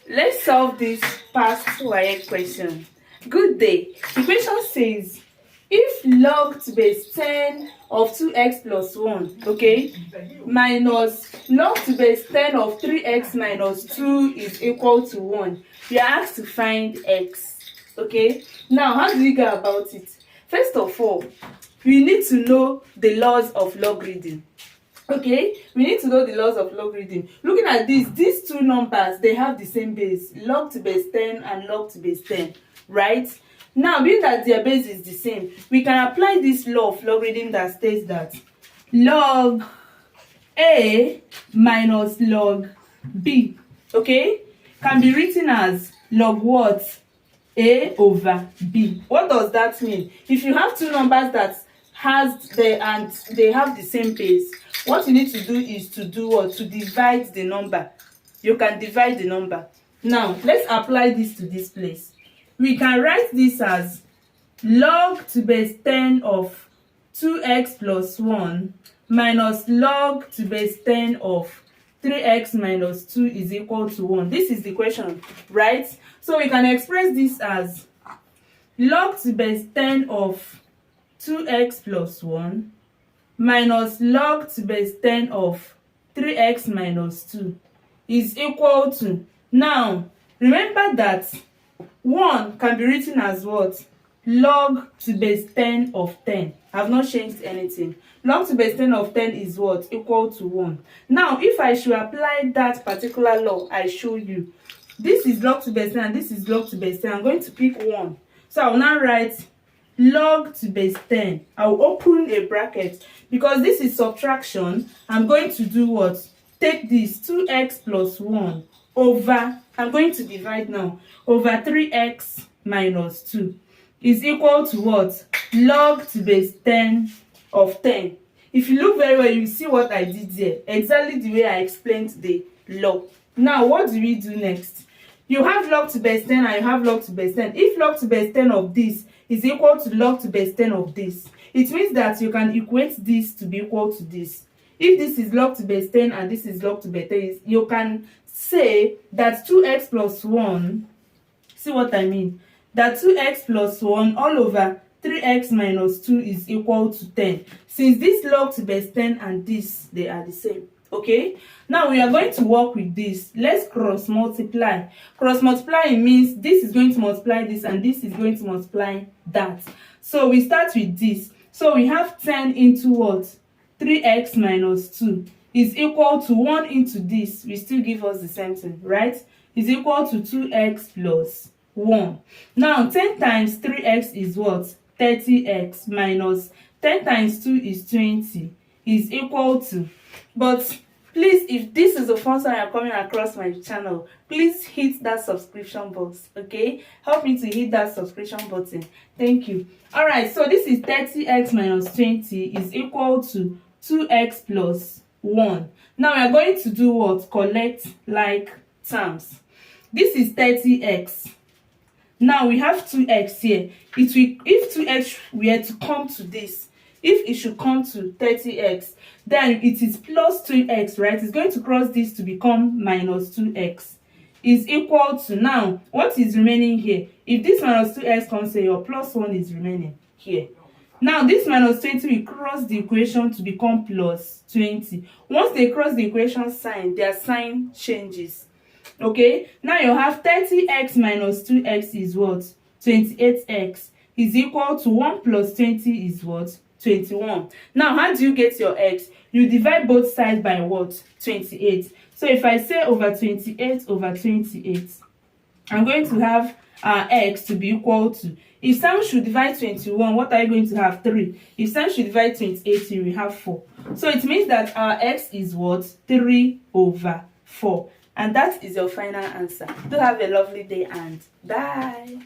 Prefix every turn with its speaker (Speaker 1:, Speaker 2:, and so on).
Speaker 1: Let's solve this past WAEC question. Good day. The question says, if log to base 10 of 2x plus 1, okay, minus log to base 10 of 3x minus 2 is equal to 1, we are asked to find x, okay? Now, how do we go about it? First of all, we need to know the laws of logarithm. Okay, we need to know the laws of logarithm. Looking at these two numbers, they have the same base, log to base 10 and log to base 10, right? Now, being that their base is the same, we can apply this law of logarithm that states that log a minus log b, okay, can be written as log what? A over b. What does that mean? If you have two numbers that they have the same base, what you need to do is to do what? To divide the number. You can divide the number. Now, let's apply this to this place. We can write this as log to base 10 of 2x plus 1 minus log to base 10 of 3x minus 2 is equal to 1. This is the question, right? So we can express this as log to base 10 of 2x plus 1 minus log to base 10 of 3x minus 2 is equal to, now remember that 1 can be written as what? Log to base 10 of 10. I've not changed anything. Log to base 10 of 10 is what? Equal to 1. Now, if I should apply that particular law I show you, this is log to base 10 and this is log to base 10. I'm going to pick 1. So I will now write log to base 10. I will open a bracket. Because this is subtraction, I'm going to do what? Take this 2x plus 1 over, I'm going to divide now, over 3x minus 2 is equal to what? Log to base 10 of 10. If you look very well, you see what I did there. Exactly the way I explained the law. Now, what do we do next? You have log to base 10 and you have log to base 10. If log to base 10 of this is equal to log to base 10 of this, it means that you can equate this to be equal to this. If this is log to base 10 and this is log to base 10, you can say that 2x plus 1, see what I mean? That 2x plus 1 all over 3x minus 2 is equal to 10. Since this log to base 10 and this, they are the same. Okay, now we are going to work with this. Let's cross multiply. Cross multiplying means this is going to multiply this and this is going to multiply that. So we start with this. So we have 10 into what? 3x minus 2 is equal to 1 into this. We still give us the same thing, right? Is equal to 2x plus 1. Now 10 times 3x is what? 30x minus 10 times 2 is 20 is equal to, but please, if this is the first time you're coming across my channel, please hit that subscription box, okay? Help me to hit that subscription button. Thank you. All right, so this is 30x minus 20 is equal to 2x plus 1. Now we are going to do what? Collect like terms. This is 30x. Now we have 2x here. If 2x were to come to this, if it should come to 30x, then it is plus 2x, right? It's going to cross this to become minus 2x is equal to, now what is remaining here? If this minus 2x comes here, your plus 1 is remaining here. Now this minus 20 will cross the equation to become plus 20. Once they cross the equation sign, their sign changes. Okay, now you have 30x minus 2x is what? 28x is equal to 1 plus 20 is what? 21. Now, how do you get your x? You divide both sides by what? 28. So if I say over 28 over 28, I'm going to have our x to be equal to, if Sam should divide 21, what are you going to have? 3. If Sam should divide 28, you will have 4. So it means that our x is what? 3 over 4. And that is your final answer. Do have a lovely day and bye.